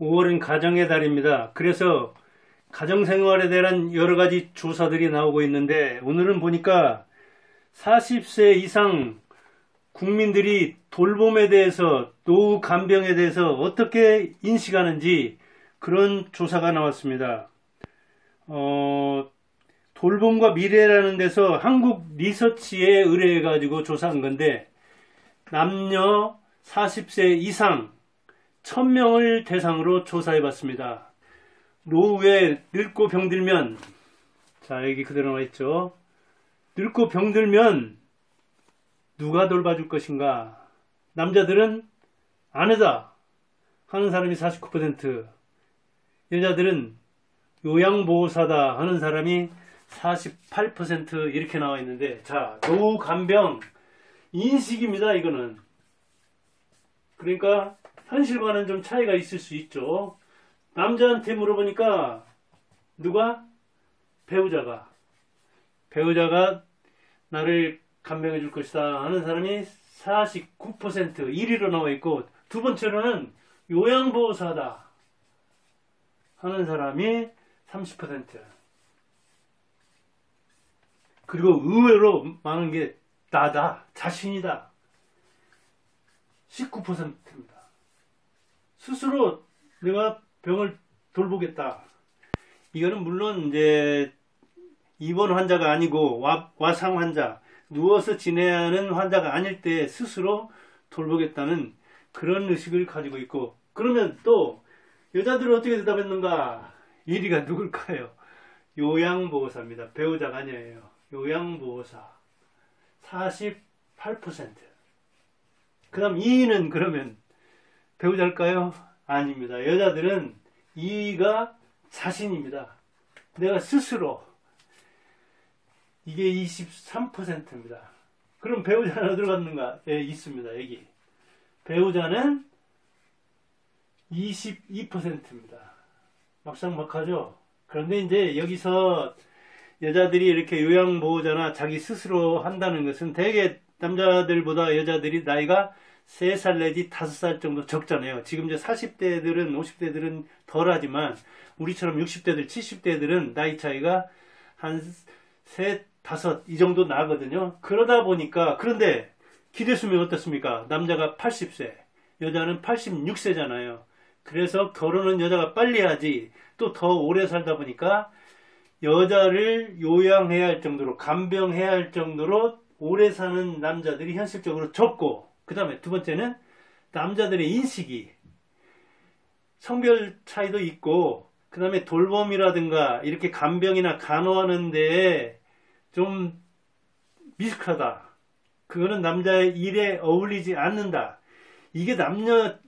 5월은 가정의 달입니다. 그래서 가정생활에 대한 여러 가지 조사들이 나오고 있는데 오늘은 보니까 40세 이상 국민들이 돌봄에 대해서 노후 간병에 대해서 어떻게 인식하는지 그런 조사가 나왔습니다. 돌봄과 미래라는 데서 한국 리서치에 의뢰해가지고 조사한 건데 남녀 40세 이상 1000명을 대상으로 조사해봤습니다. 노후에 늙고 병들면, 자 여기 그대로 나와있죠. 늙고 병들면 누가 돌봐줄 것인가? 남자들은 아내다 하는 사람이 49%, 여자들은 요양보호사다 하는 사람이 48% 이렇게 나와 있는데, 자 노후 간병 인식입니다. 이거는 그러니까 현실과는 좀 차이가 있을 수 있죠. 남자한테 물어보니까 누가? 배우자가 나를 간병해 줄 것이다 하는 사람이 49% 1위로 나와 있고, 두 번째로는 요양보호사다 하는 사람이 30%. 그리고 의외로 많은 게 나다, 자신이다, 19%입니다. 스스로 내가 병을 돌보겠다. 이거는 물론 이제 입원 환자가 아니고 와상 환자, 누워서 지내야 하는 환자가 아닐 때 스스로 돌보겠다는 그런 의식을 가지고 있고, 그러면 또 여자들은 어떻게 대답했는가? 1위가 누굴까요? 요양보호사입니다. 배우자가 아니에요. 요양보호사 48%. 그 다음 2위는 그러면 배우자일까요? 아닙니다. 여자들은 2위가 자신입니다. 내가 스스로. 이게 23%입니다. 그럼 배우자는 어디로 갔는가? 예, 있습니다. 여기. 배우자는 22%입니다. 막상막하죠? 그런데 이제 여기서 여자들이 이렇게 요양보호자나 자기 스스로 한다는 것은 대개 남자들보다 여자들이 나이가 3살 내지 5살 정도 적잖아요. 지금 이제 40대들은 50대들은 덜 하지만 우리처럼 60대들 70대들은 나이 차이가 한 3, 5 이 정도 나거든요. 그러다 보니까, 그런데 기대수명이 어떻습니까? 남자가 80세, 여자는 86세잖아요. 그래서 결혼은 여자가 빨리 하지, 또 더 오래 살다 보니까 여자를 요양해야 할 정도로, 간병해야 할 정도로 오래 사는 남자들이 현실적으로 적고, 그 다음에 두 번째는 남자들의 인식이 성별 차이도 있고, 그 다음에 돌봄이라든가 이렇게 간병이나 간호하는 데에 좀 미숙하다. 그거는 남자의 일에 어울리지 않는다. 이게 남녀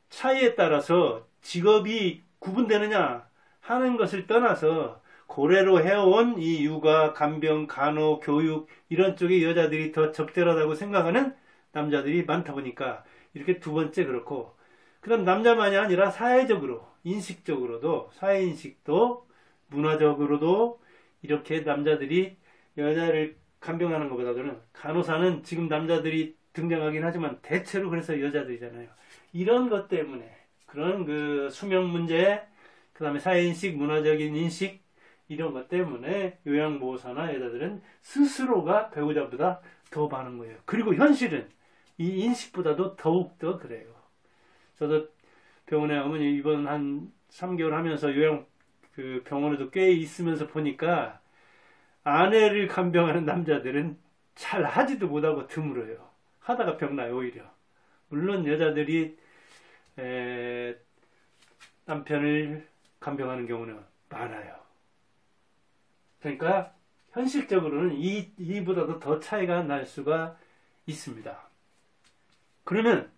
차이에 따라서 직업이 구분되느냐 하는 것을 떠나서 고래로 해온 이 육아, 간병, 간호, 교육 이런 쪽에 여자들이 더 적절하다고 생각하는 남자들이 많다 보니까 이렇게 두 번째 그렇고, 그 다음 남자만이 아니라 사회적으로, 인식적으로도, 사회인식도, 문화적으로도 이렇게 남자들이 여자를 간병하는 것보다는, 간호사는 지금 남자들이 등장하긴 하지만 대체로 그래서 여자들이잖아요. 이런 것 때문에, 그런 그 수명 문제, 그 다음에 사회인식, 문화적인 인식 이런 것 때문에 요양보호사나 여자들은 스스로가 배우자보다 더 많은 거예요. 그리고 현실은 이 인식보다도 더욱더 그래요. 저도 병원에 어머니 입원 한 3개월 하면서 요양 그 병원에도 꽤 있으면서 보니까 아내를 간병하는 남자들은 잘 하지도 못하고 드물어요. 하다가 병나요, 오히려. 물론 여자들이 남편을 간병하는 경우는 많아요. 그러니까 현실적으로는 이보다도 더 차이가 날 수가 있습니다. 그러면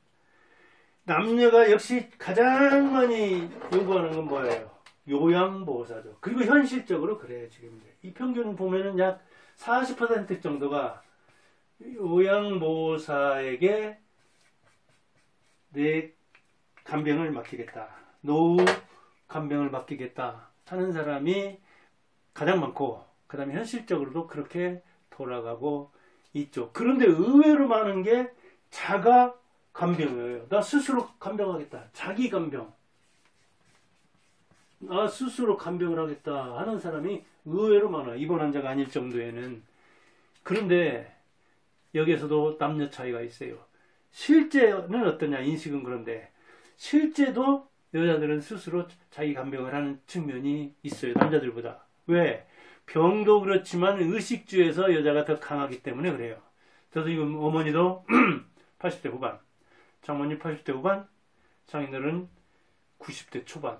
남녀가 역시 가장 많이 요구하는 건 뭐예요? 요양보호사죠. 그리고 현실적으로 그래요. 지금 이 평균 보면은 약 40% 정도가 요양보호사에게 내 간병을 맡기겠다, 노후 간병을 맡기겠다 하는 사람이 가장 많고, 그 다음에 현실적으로도 그렇게 돌아가고 있죠. 그런데 의외로 많은 게 자가 간병이에요. 나 스스로 간병하겠다. 자기 간병. 스스로 간병을 하겠다 하는 사람이 의외로 많아. 입원 환자가 아닐 정도에는. 그런데 여기에서도 남녀 차이가 있어요. 실제는 어떠냐, 인식은. 그런데 실제도 여자들은 스스로 자기 간병을 하는 측면이 있어요. 남자들보다. 왜? 병도 그렇지만 의식주에서 여자가 더 강하기 때문에 그래요. 저도 지금 어머니도 80대 후반, 장모님 80대 후반, 장인어른 90대 초반.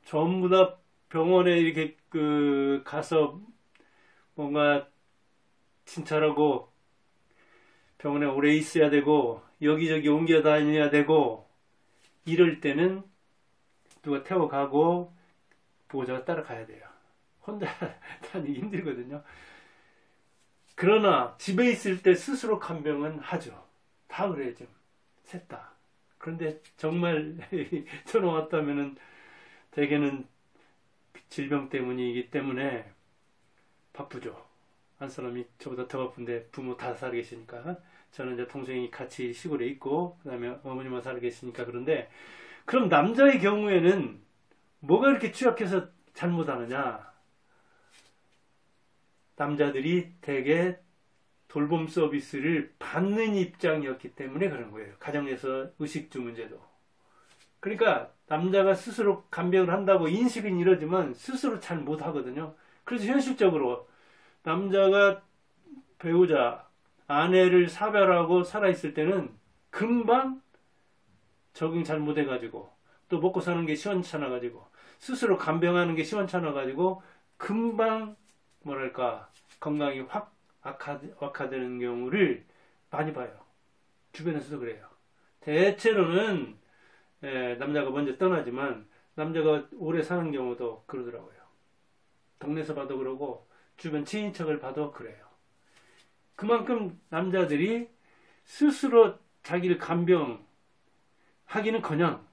전부 다 병원에 이렇게 가서 뭔가 진찰하고 병원에 오래 있어야 되고 여기저기 옮겨 다녀야 되고 이럴 때는 누가 태워가고 보호자가 따라가야 돼요. 혼자 다니기 힘들거든요. 그러나 집에 있을 때 스스로 간병은 하죠. 다 그래요, 지금. 셋 다. 그런데 정말 저는 왔다면은 대개는 질병 때문이기 때문에 바쁘죠. 한 사람이 저보다 더 바쁜데 부모 다 살아 계시니까. 저는 이제 동생이 같이 시골에 있고 그다음에 어머니만 살아 계시니까. 그런데 그럼 남자의 경우에는 뭐가 이렇게 취약해서 잘못하느냐? 남자들이 대개 돌봄 서비스를 받는 입장이었기 때문에 그런 거예요. 가정에서 의식주 문제도. 그러니까 남자가 스스로 간병을 한다고 인식은 이러지만 스스로 잘 못하거든요. 그래서 현실적으로 남자가 배우자, 아내를 사별하고 살아있을 때는 금방 적응 잘 못해가지고 또 먹고 사는 게 시원찮아가지고 스스로 간병하는 게 시원찮아가지고 금방 뭐랄까 건강이 확 악화되는 경우를 많이 봐요. 주변에서도 그래요. 대체로는 남자가 먼저 떠나지만 남자가 오래 사는 경우도 그러더라고요. 동네에서 봐도 그러고 주변 친인척을 봐도 그래요. 그만큼 남자들이 스스로 자기를 간병하기는커녕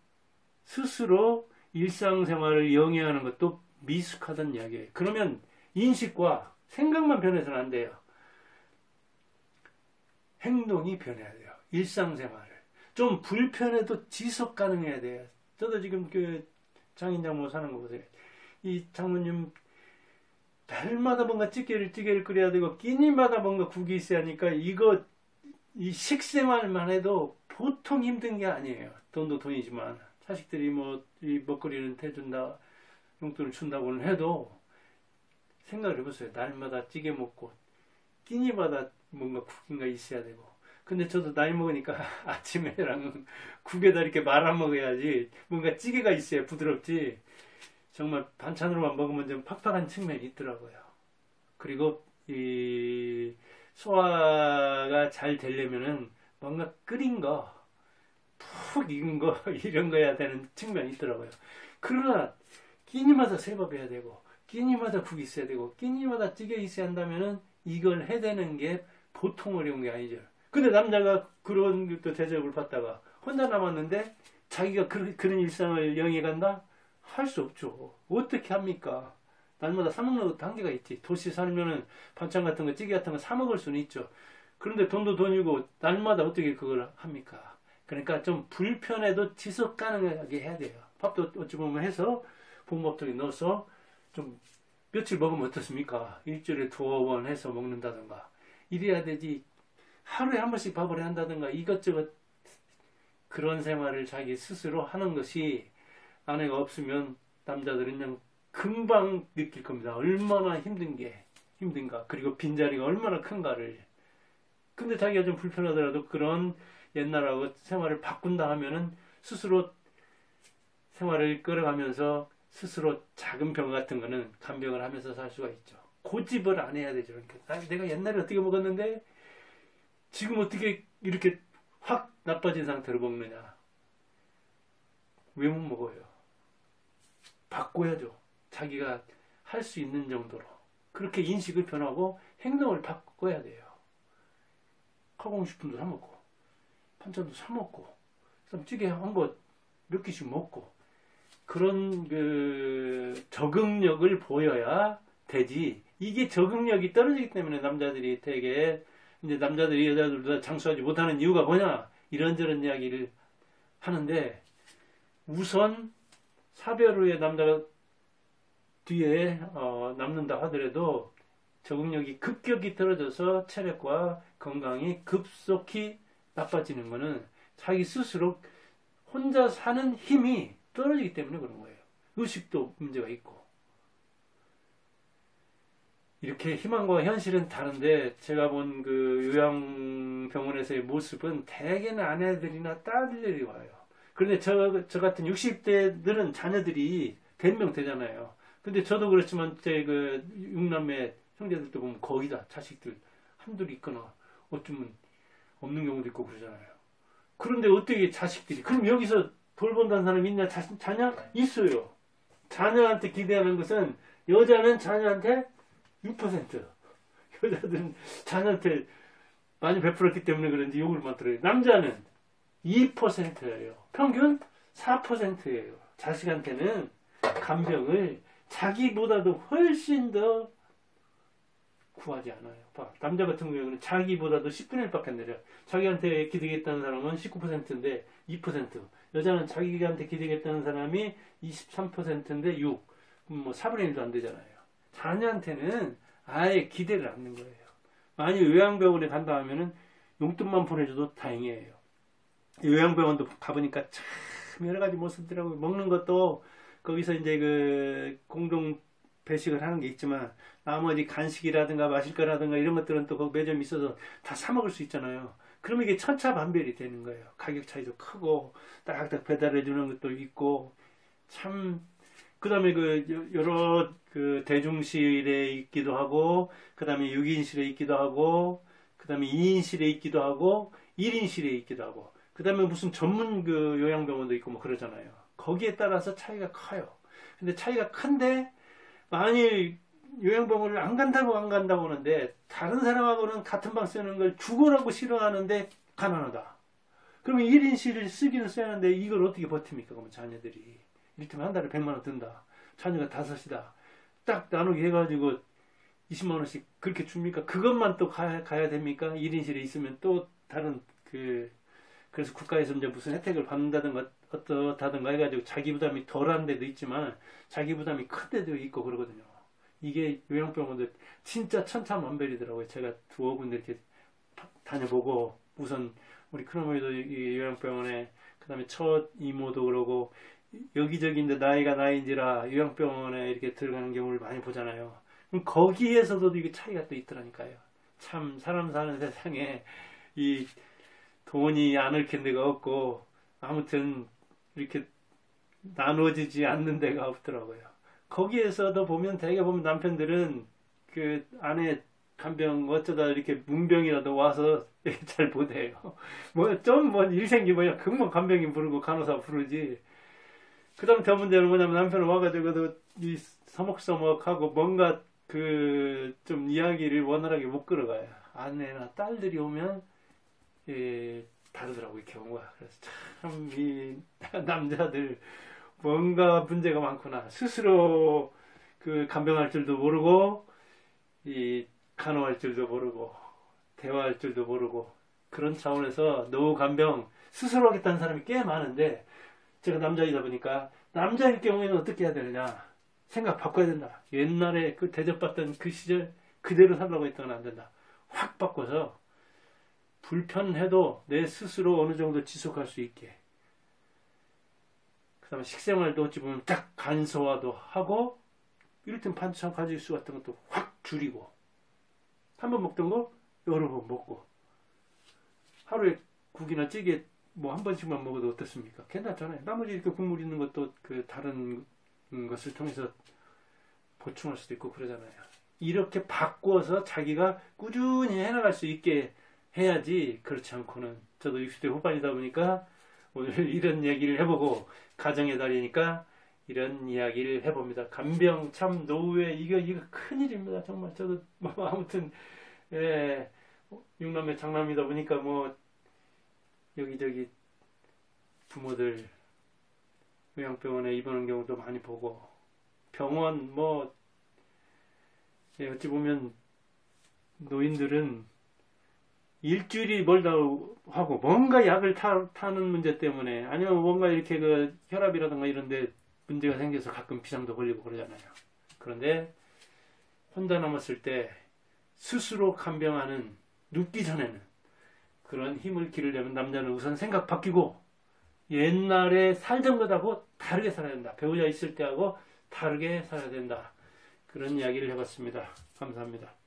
스스로 일상생활을 영위하는 것도 미숙하다는 이야기예요. 그러면 인식과 생각만 변해서는 안 돼요. 행동이 변해야 돼요. 일상생활을. 좀 불편해도 지속 가능해야 돼요. 저도 지금 장인 장모 사는 거 보세요. 이 장모님 날마다 뭔가 찌개를 끓여야 되고 끼니마다 뭔가 국이 있어야 하니까 이 식생활만 해도 보통 힘든 게 아니에요. 돈도 돈이지만 자식들이 이 먹거리는 대준다, 용돈을 준다고는 해도 생각을 해보세요. 날마다 찌개 먹고 끼니마다 뭔가 국인가 있어야 되고. 근데 저도 나이 먹으니까 아침에랑 국에다 이렇게 말아 먹어야지 뭔가 찌개가 있어야 부드럽지. 정말 반찬으로만 먹으면 좀 팍팍한 측면이 있더라고요. 그리고 이 소화가 잘 되려면은 뭔가 끓인 거, 푹 익은 거 이런 거 해야 되는 측면이 있더라고요. 그러나 끼니마다 새밥해야 되고 끼니마다 국이 있어야 되고 끼니마다 찌개 있어야 한다면은 이걸 해대는 게 보통 어려운 게 아니죠. 근데 남자가 그런 또 대접을 받다가 혼자 남았는데 자기가 그런 일상을 영위해간다? 할 수 없죠. 어떻게 합니까? 날마다 사먹는 것도 한계가 있지. 도시 살면은 반찬 같은 거, 찌개 같은 거 사먹을 수는 있죠. 그런데 돈도 돈이고 날마다 어떻게 그걸 합니까? 그러니까 좀 불편해도 지속 가능하게 해야 돼요. 밥도 어찌 보면 해서 봄밥통에 넣어서 좀 며칠 먹으면 어떻습니까? 일주일에 2번 해서 먹는다든가 이래야 되지. 하루에 한 번씩 밥을 해야 한다든가 이것저것 그런 생활을 자기 스스로 하는 것이 아내가 없으면 남자들은 그냥 금방 느낄 겁니다. 얼마나 힘든가. 그리고 빈자리가 얼마나 큰가를. 근데 자기가 좀 불편하더라도 그런 옛날하고 생활을 바꾼다 하면은 스스로 생활을 끌어가면서 스스로 작은 병 같은 거는 간병을 하면서 살 수가 있죠. 고집을 안 해야 되죠. 그러니까 내가 옛날에 어떻게 먹었는데 지금 어떻게 이렇게 확 나빠진 상태로 먹느냐. 왜 못 먹어요? 바꿔야죠. 자기가 할 수 있는 정도로. 그렇게 인식을 변하고 행동을 바꿔야 돼요. 가공식품도 사먹고 반찬도 사먹고 찌개 한 거 몇 개씩 먹고 그런 적응력을 보여야 되지. 이게 적응력이 떨어지기 때문에 남자들이 되게 이제 남자들이 여자들보다 장수하지 못하는 이유가 뭐냐 이런저런 이야기를 하는데 우선 사별 후에 남자가 뒤에 남는다 하더라도 적응력이 급격히 떨어져서 체력과 건강이 급속히 나빠지는 것은 자기 스스로 혼자 사는 힘이 떨어지기 때문에 그런 거예요. 의식도 문제가 있고. 이렇게 희망과 현실은 다른데 제가 본 그 요양병원에서의 모습은 대개는 아내들이나 딸들이 와요. 그런데 저 같은 60대들은 자녀들이 100명 되잖아요. 근데 저도 그렇지만 제 그 6남매 형제들도 보면 거의 다 자식들 한둘 있거나 어쩌면 없는 경우도 있고 그러잖아요. 그런데 어떻게 자식들이 그럼 여기서 돌본다는 사람이 있냐? 자녀? 있어요. 자녀한테 기대하는 것은 여자는 자녀한테 6%, 여자들은 자녀한테 많이 베풀었기 때문에 그런지 욕을 많더라고요. 남자는 2%예요. 평균 4%예요. 자식한테는 간병을 자기보다도 훨씬 더 구하지 않아요. 남자 같은 경우는 자기보다도 10분의 1밖에 안 내려. 자기한테 기대겠다는 사람은 19%인데 2%. 여자는 자기한테 기대겠다는 사람이 23%인데 6. 뭐 4분의 1도 안 되잖아요. 자녀한테는 아예 기대를 않는 거예요. 만약 요양병원에 간다 하면은 용돈만 보내줘도 다행이에요. 요양병원도 가보니까 참 여러 가지 모습들하고 먹는 것도 거기서 이제 그 공동 배식을 하는 게 있지만 나머지 간식이라든가 마실 거라든가 이런 것들은 또 그 매점이 있어서 다 사 먹을 수 있잖아요. 그러면 이게 천차만별이 되는 거예요. 가격 차이도 크고 딱딱 배달해 주는 것도 있고 참. 그 다음에 그 여러 그 대중실에 있기도 하고 그 다음에 6인실에 있기도 하고 그 다음에 2인실에 있기도 하고 1인실에 있기도 하고 그 다음에 무슨 전문 그 요양병원도 있고 뭐 그러잖아요. 거기에 따라서 차이가 커요. 근데 차이가 큰데 만일 요양병원을 안 간다고 하는데 다른 사람하고는 같은 방 쓰는 걸 죽어라고 싫어하는데 가난하다. 그러면 1인실을 쓰기는 써야 하는데 이걸 어떻게 버팁니까? 그러면 자녀들이. 이를테면 한 달에 100만 원 든다. 자녀가 5이다. 딱 나누기 해가지고 20만 원씩 그렇게 줍니까? 그것만 또 가야 됩니까? 1인실에 있으면 또 다른 그래서 국가에서 이제 무슨 혜택을 받는다든가 어떻다든가 해가지고 자기 부담이 덜한 데도 있지만 자기 부담이 큰 데도 있고 그러거든요. 이게 요양병원들 진짜 천차만별이더라고요. 제가 두어 군데 이렇게 다녀보고 우선 우리 큰어머니도 이 요양병원에 그 다음에 첫 이모도 그러고 여기저기인데 나이가 나이인지라 요양병원에 이렇게 들어가는 경우를 많이 보잖아요. 그럼 거기에서도 이게 차이가 또 있더라니까요. 참 사람 사는 세상에 이 돈이 안 얽힌 데가 없고 아무튼 이렇게 나눠지지 않는 데가 없더라고요. 거기에서도 보면 대개 보면 남편들은 그 아내 간병 어쩌다 이렇게 문병이라도 와서 잘 못해요. 뭐 일 생기면 금방 간병인 부르고 간호사 부르지. 그 다음 더 문제는 뭐냐면 남편은 와가지고도 이 서먹서먹하고 뭔가 그 좀 이야기를 원활하게 못 끌어가요. 아내나 딸들이 오면 다르더라고요, 경우가. 그래서 참 이 남자들 뭔가 문제가 많구나. 스스로 그 간병할 줄도 모르고 이 간호할 줄도 모르고 대화할 줄도 모르고 그런 차원에서 노후 간병 스스로 하겠다는 사람이 꽤 많은데 제가 남자이다 보니까 남자일 경우에는 어떻게 해야 되느냐 생각 바꿔야 된다. 옛날에 그 대접받던 그 시절 그대로 살라고 했다면 안 된다. 확 바꿔서 불편해도 내 스스로 어느 정도 지속할 수 있게 그 다음에 식생활도 어찌 보면 딱 간소화도 하고 이를테면 반찬 가짓수 같은 것도 확 줄이고 한 번 먹던 거 여러 번 먹고 하루에 국이나 찌개 뭐 한 번씩만 먹어도 어떻습니까? 괜찮잖아요. 나머지 이렇게 국물 있는 것도 그 다른 것을 통해서 보충할 수도 있고 그러잖아요. 이렇게 바꿔서 자기가 꾸준히 해나갈 수 있게 해야지 그렇지 않고는 저도 60대 후반이다 보니까 오늘 이런 얘기를 해보고 가정의 달이니까 이런 이야기를 해봅니다. 간병 참 노후에 이거 큰일입니다. 정말 저도 뭐 아무튼 육남매 장남이다 보니까 뭐 여기저기 부모들 요양병원에 입원한 경우도 많이 보고 병원 뭐 어찌 보면 노인들은 일주일이 멀다 하고 뭔가 약을 타는 문제 때문에 아니면 뭔가 이렇게 그 혈압이라든가 이런데 문제가 생겨서 가끔 비상도 걸리고 그러잖아요. 그런데 혼자 남았을 때 스스로 간병하는, 눕기 전에는 그런 힘을 기르려면 남자는 우선 생각 바뀌고 옛날에 살던 것하고 다르게 살아야 된다. 배우자 있을 때하고 다르게 살아야 된다. 그런 이야기를 해봤습니다. 감사합니다.